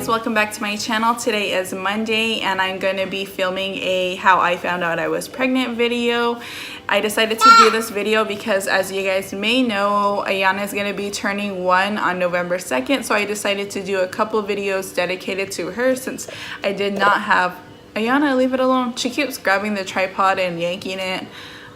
guys, welcome back to my channel. Today is Monday and I'm going to be filming a how I found out I was pregnant video. I decided to do this video because, as you guys may know, Aiyana is going to be turning 1 on November 2nd, so I decided to do a couple videos dedicated to her since I did not have Aiyana. Leave it alone. She keeps grabbing the tripod and yanking it.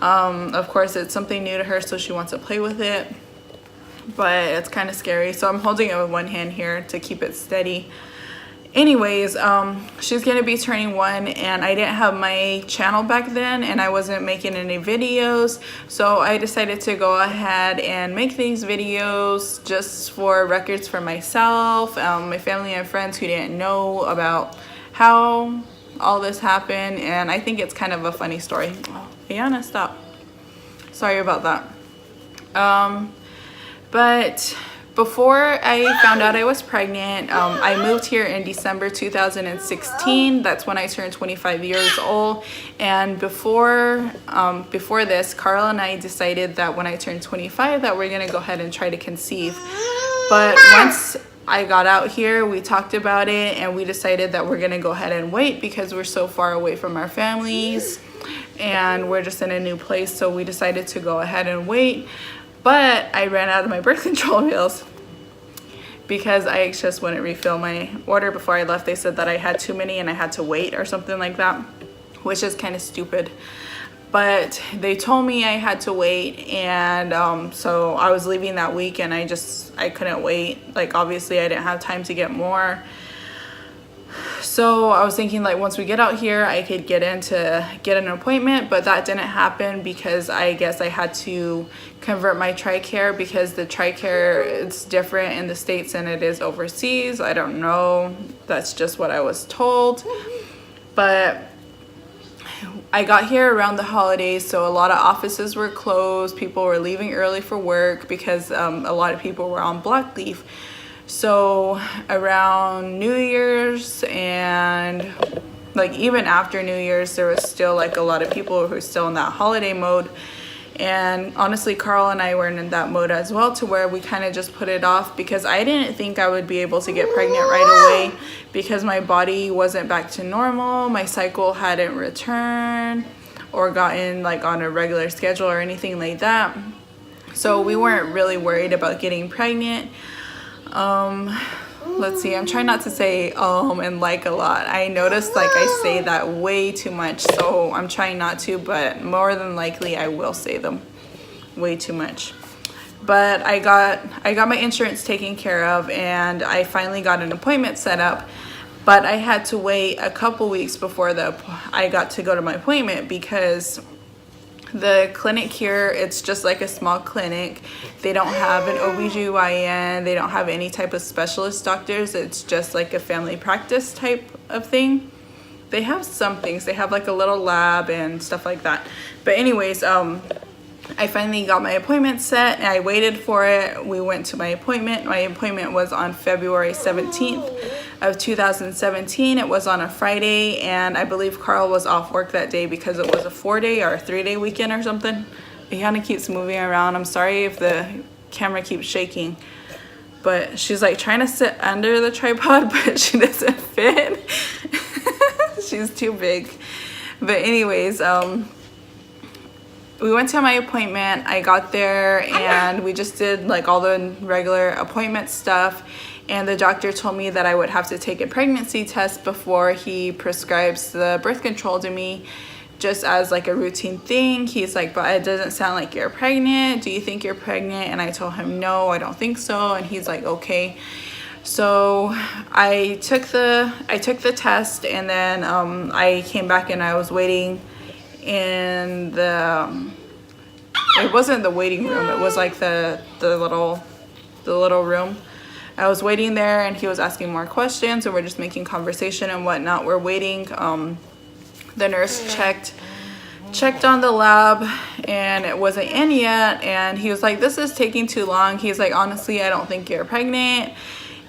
Of course, it's something new to her, so she wants to play with it, but it's kind of scary, so I'm holding it with one hand here to keep it steady. Anyways, she's gonna be turning 1 and I didn't have my channel back then and I wasn't making any videos, so I decided to go ahead and make these videos just for records for myself, my family and friends who didn't know about how all this happened, and I think it's kind of a funny story. Oh, Aiyana, stop. Sorry about that. But before I found out I was pregnant, I moved here in December 2016. That's when I turned 25 years old. And before this, Carl and I decided that when I turned 25 that we're gonna go ahead and try to conceive. But once I got out here, we talked about it and we decided that we're gonna go ahead and wait because we're so far away from our families and we're just in a new place, so we decided to go ahead and wait. But I ran out of my birth control pills because I just wouldn't refill my order before I left. They said that I had too many and I had to wait or something like that, which is kind of stupid. But they told me I had to wait, and so I was leaving that week and I couldn't wait. Like, obviously I didn't have time to get more. So I was thinking, like, once we get out here I could get an appointment, but that didn't happen because I guess I had to convert my TRICARE because the TRICARE is different in the States than it is overseas. I don't know, that's just what I was told. But I got here around the holidays, so a lot of offices were closed, people were leaving early for work because a lot of people were on block leave. So around New Year's and like even after New Year's, there was still like a lot of people who were still in that holiday mode. And honestly, Carl and I were in that mode as well, to where we kind of just put it off because I didn't think I would be able to get pregnant right away because my body wasn't back to normal. My cycle hadn't returned or gotten like on a regular schedule or anything like that. So we weren't really worried about getting pregnant. Let's see, I'm trying not to say and like a lot. I noticed like I say that way too much, so I'm trying not to, but more than likely I will say them way too much. But I got my insurance taken care of and I finally got an appointment set up, but I had to wait a couple weeks before I got to go to my appointment because the clinic here, it's just like a small clinic. They don't have an OBGYN, they don't have any type of specialist doctors. It's just like a family practice type of thing. They have some things, they have like a little lab and stuff like that. But anyways, I finally got my appointment set and I waited for it. We went to my appointment. My appointment was on February 17th of 2017. It was on a Friday, and I believe Carl was off work that day because it was a 4-day or a 3-day weekend or something. It kind of keeps moving around. I'm sorry if the camera keeps shaking, but she's like trying to sit under the tripod, but she doesn't fit. She's too big. But anyways, we went to my appointment. I got there and we just did like all the regular appointment stuff, and the doctor told me that I would have to take a pregnancy test before he prescribes the birth control to me, just as like a routine thing. He's like, but it doesn't sound like you're pregnant. Do you think you're pregnant? And I told him, no, I don't think so. And he's like, okay. So I took the test, and then I came back and I was waiting in it wasn't the waiting room, it was like the little room. I was waiting there and he was asking more questions and we're just making conversation and whatnot. We're waiting. The nurse checked on the lab and it wasn't in yet, and he was like, this is taking too long. He's like, honestly, I don't think you're pregnant.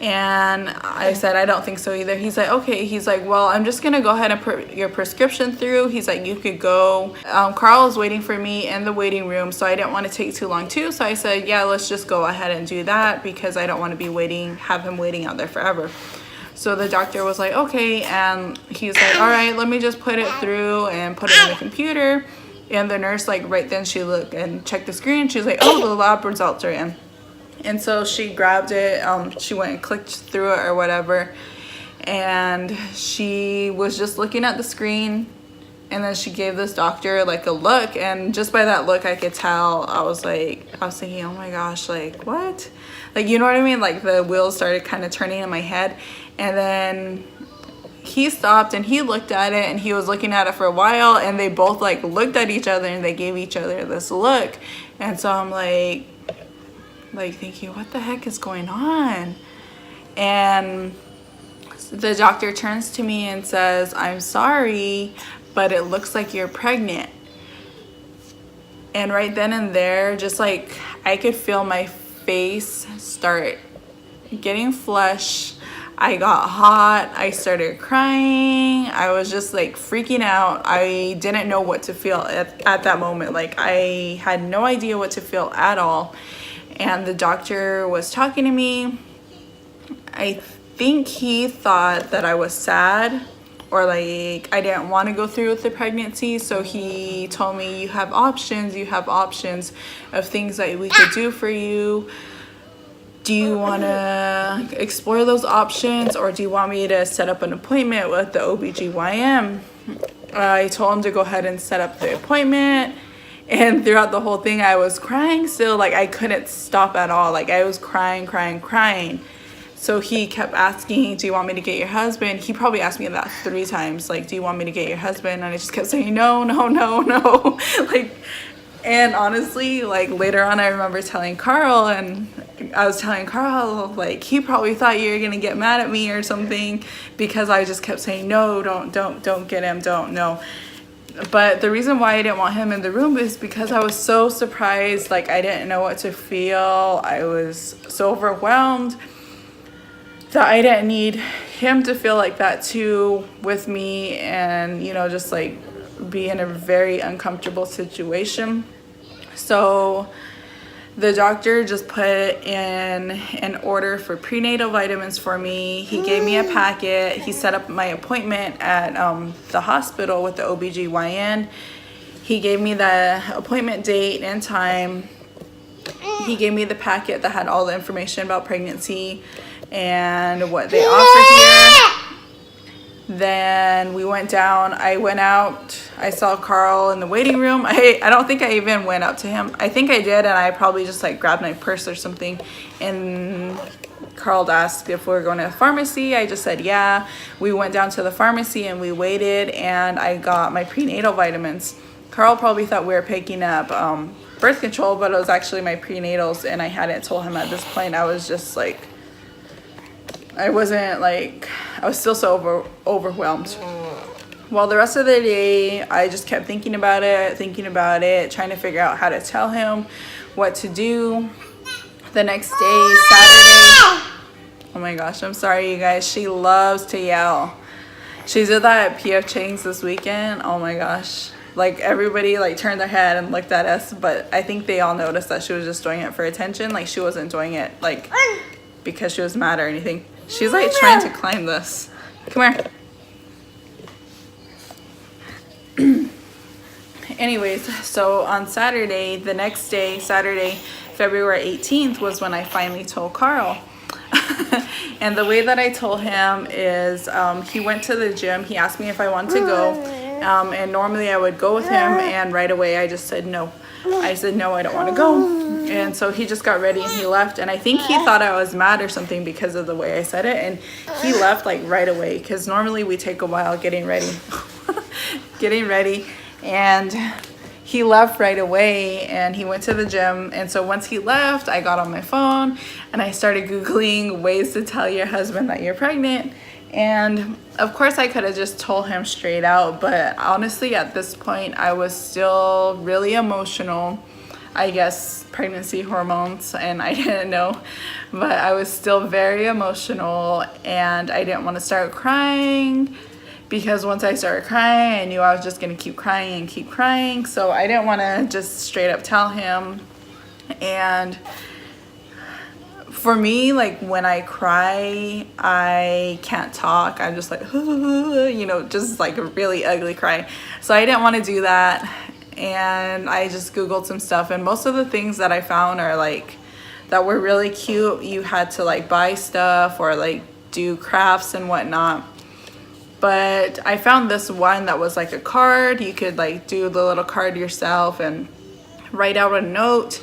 And I said, I don't think so either. He's like, okay. He's like, well, I'm just gonna go ahead and put your prescription through. He's like, you could go. Carl is waiting for me in the waiting room, so I didn't want to take too long too. So I said, yeah, let's just go ahead and do that because I don't want to be have him waiting out there forever. So the doctor was like, okay, and he's like, all right, let me just put it through and put it in the computer. And the nurse, like, right then she looked and checked the screen. She was like, oh, the lab results are in. And so she grabbed it, she went and clicked through it or whatever, and she was just looking at the screen, and then she gave this doctor like a look, and just by that look I could tell, I was thinking, oh my gosh, like what? Like, you know what I mean? Like the wheels started kind of turning in my head. And then he stopped and he looked at it, and he was looking at it for a while, and they both like looked at each other and they gave each other this look. And so I'm like thinking, what the heck is going on? And the doctor turns to me and says, I'm sorry, but it looks like you're pregnant. And right then and there, just like I could feel my face start getting flushed. I got hot. I started crying. I was just like freaking out. I didn't know what to feel at that moment. Like I had no idea what to feel at all. And the doctor was talking to me. I think he thought that I was sad, or like I didn't want to go through with the pregnancy. So he told me, you have options of things that we could do for you. Do you want to explore those options, or do you want me to set up an appointment with the OBGYN? I told him to go ahead and set up the appointment. And throughout the whole thing, I was crying still. Like I couldn't stop at all. Like I was crying. So he kept asking, do you want me to get your husband? He probably asked me that 3 times. Like, do you want me to get your husband? And I just kept saying, no. Like, and honestly, like later on, I remember telling Carl, and I was telling Carl, like, he probably thought you were going to get mad at me or something, because I just kept saying, no, don't get him, no. But the reason why I didn't want him in the room is because I was so surprised. Like I didn't know what to feel. I was so overwhelmed that I didn't need him to feel like that too with me, and you know, just like be in a very uncomfortable situation. So the doctor just put in an order for prenatal vitamins for me. He gave me a packet. He set up my appointment at the hospital with the OBGYN. He gave me the appointment date and time. He gave me the packet that had all the information about pregnancy and what they offer here. Then we went down. I went out. I saw Carl in the waiting room. I don't think I even went up to him. I think I did, and I probably just like grabbed my purse or something. And Carl asked if we were going to the pharmacy. I just said yeah. We went down to the pharmacy and we waited, and I got my prenatal vitamins. Carl probably thought we were picking up birth control, but it was actually my prenatals, and I hadn't told him at this point. I was just like, I was still so overwhelmed. Well, the rest of the day, I just kept thinking about it, trying to figure out how to tell him what to do. The next day, Saturday, oh my gosh, I'm sorry, you guys. She loves to yell. She did that at PF Chang's this weekend. Oh my gosh. Like everybody like turned their head and looked at us, but I think they all noticed that she was just doing it for attention. Like she wasn't doing it like because she was mad or anything. She's like trying to climb this. Come here. Anyways, so on Saturday, the next day, Saturday, February 18th was when I finally told Carl. And the way that I told him is he went to the gym. He asked me if I wanted to go. And normally I would go with him, and right away I just said no. I said no, I don't want to go. And so he just got ready and he left, and I think he thought I was mad or something because of the way I said it, and he left like right away, because normally we take a while getting ready. And he left right away, and he went to the gym. And so once he left, I got on my phone and I started Googling ways to tell your husband that you're pregnant. And of course I could have just told him straight out, but honestly at this point I was still really emotional. I guess pregnancy hormones, and I didn't know, but I was still very emotional, and I didn't want to start crying, because once I started crying I knew I was just going to keep crying. So I didn't want to just straight up tell him. And for me, like when I cry, I can't talk. I'm just like, you know, just like a really ugly cry. So I didn't want to do that. And I just Googled some stuff. And most of the things that I found are like, that were really cute. You had to like buy stuff or like do crafts and whatnot. But I found this one that was like a card. You could like do the little card yourself and write out a note.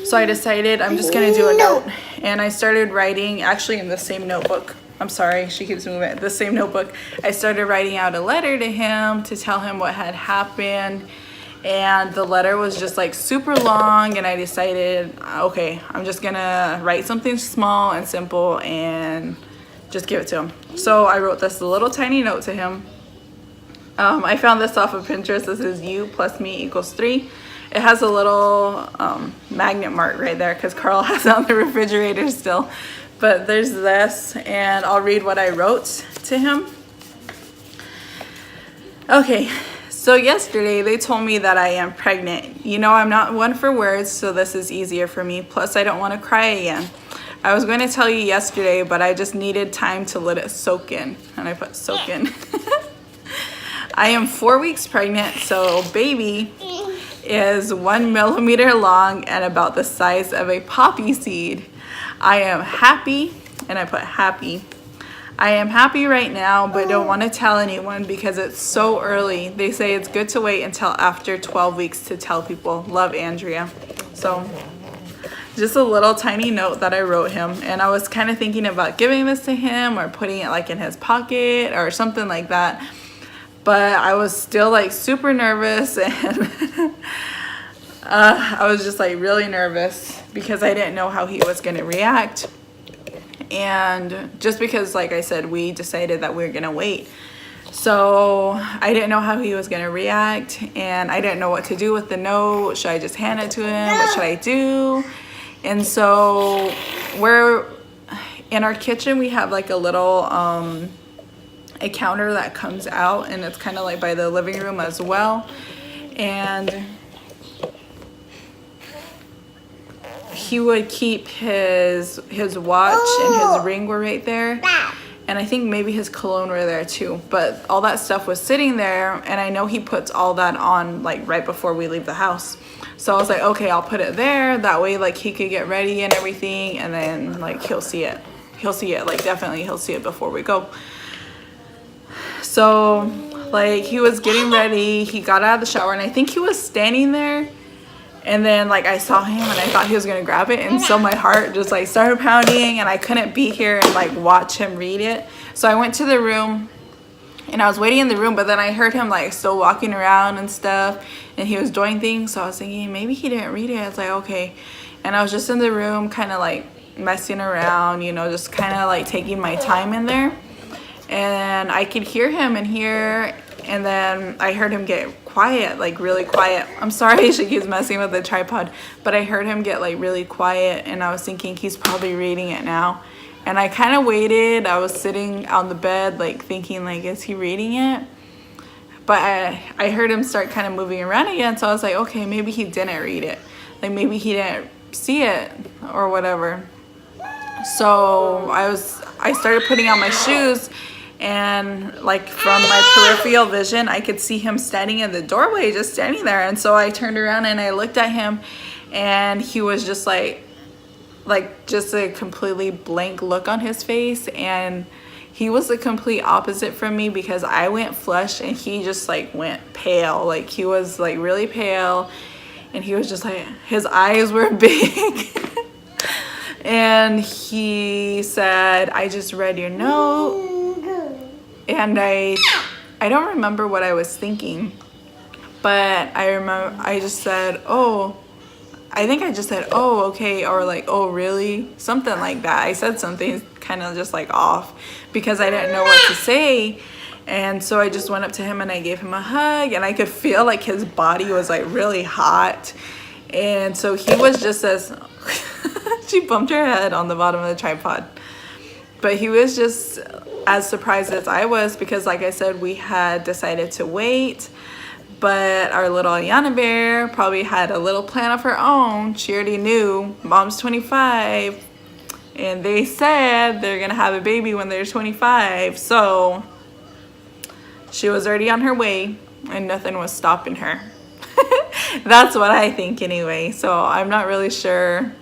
So I decided I'm just gonna do a note, and I started writing actually in the same notebook. I'm sorry, she keeps moving. The same notebook. I started writing out a letter to him to tell him what had happened, and the letter was just like super long, and I decided, okay, I'm just gonna write something small and simple and just give it to him. So I wrote this little tiny note to him. I found this off of Pinterest. This is you plus me equals 3. It has a little magnet mark right there because Carl has it on the refrigerator still. But there's this, and I'll read what I wrote to him. Okay, so yesterday they told me that I am pregnant. You know, I'm not one for words, so this is easier for me. Plus, I don't want to cry again. I was going to tell you yesterday, but I just needed time to let it soak in. And I put soak in. I am 4 weeks pregnant, so baby is 1 millimeter long and about the size of a poppy seed. I am happy, and I put happy. I am happy right now, but don't want to tell anyone because it's so early. They say it's good to wait until after 12 weeks to tell people. Love, Andrea. So just a little tiny note that I wrote him, and I was kind of thinking about giving this to him or putting it like in his pocket or something like that. But I was still like super nervous, and I was just like really nervous because I didn't know how he was going to react. And just because, like I said, we decided that we were going to wait. So I didn't know how he was going to react, and I didn't know what to do with the note. Should I just hand it to him? What should I do? And so we're in our kitchen. We have like a little a counter that comes out, and it's kind of like by the living room as well. And he would keep his watch and his ring were right there, and I think maybe his cologne were there too, but all that stuff was sitting there, and I know he puts all that on like right before we leave the house. So I was like, okay, I'll put it there, that way like he could get ready and everything, and then like he'll see it, like definitely he'll see it before we go. So like he was getting ready, he got out of the shower, and I think he was standing there, and then like I saw him and I thought he was gonna grab it, and so my heart just like started pounding, and I couldn't be here and like watch him read it. So I went to the room, and I was waiting in the room, but then I heard him like still walking around and stuff, and he was doing things. So I was thinking maybe he didn't read it. I was like, okay. And I was just in the room kind of like messing around, you know, just kind of like taking my time in there. And I could hear him in here, and then I heard him get quiet, like really quiet. I'm sorry, she keeps messing with the tripod, but I heard him get like really quiet, and I was thinking he's probably reading it now. And I kind of waited. I was sitting on the bed like thinking like, is he reading it? But I heard him start kind of moving around again, so I was like, okay, maybe he didn't read it, like maybe he didn't see it or whatever. So I started putting on my shoes, and like from my peripheral vision I could see him standing in the doorway, just standing there. And so I turned around and I looked at him, and he was just like just a completely blank look on his face, and he was the complete opposite from me because I went flush and he just like went pale. Like he was like really pale, and he was just like, his eyes were big. And he said, I just read your note. And I don't remember what I was thinking, but I remember I just said, oh, I think I just said, oh, okay, or like, oh, really? Something like that. I said something kind of just like off because I didn't know what to say. And so I just went up to him and I gave him a hug, and I could feel like his body was like really hot. And so he was just as, she bumped her head on the bottom of the tripod. But he was just as surprised as I was because, like I said, we had decided to wait. But our little Aiyana bear probably had a little plan of her own. She already knew mom's 25 and they said they're gonna have a baby when they're 25. So she was already on her way and nothing was stopping her. That's what I think anyway. So I'm not really sure.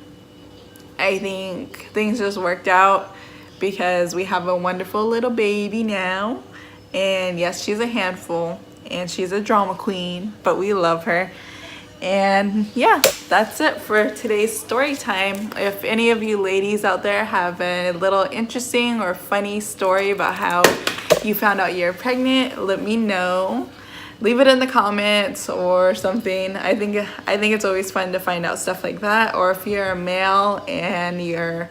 I think things just worked out because we have a wonderful little baby now. And yes, she's a handful and she's a drama queen, but we love her. And yeah, that's it for today's story time. If any of you ladies out there have a little interesting or funny story about how you found out you're pregnant, let me know. Leave it in the comments or something. I think it's always fun to find out stuff like that. Or if you're a male and your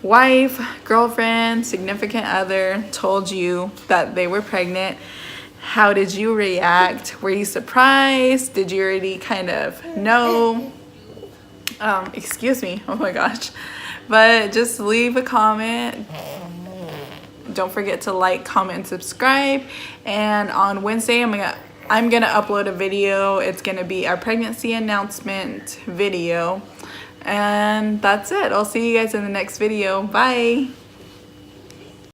wife, girlfriend, significant other told you that they were pregnant, how did you react? Were you surprised? Did you already kind of know? Excuse me, oh my gosh. But just leave a comment. Don't forget to like, comment, and subscribe. And on Wednesday, I'm gonna upload a video. It's gonna be our pregnancy announcement video. And that's it. I'll see you guys in the next video. Bye.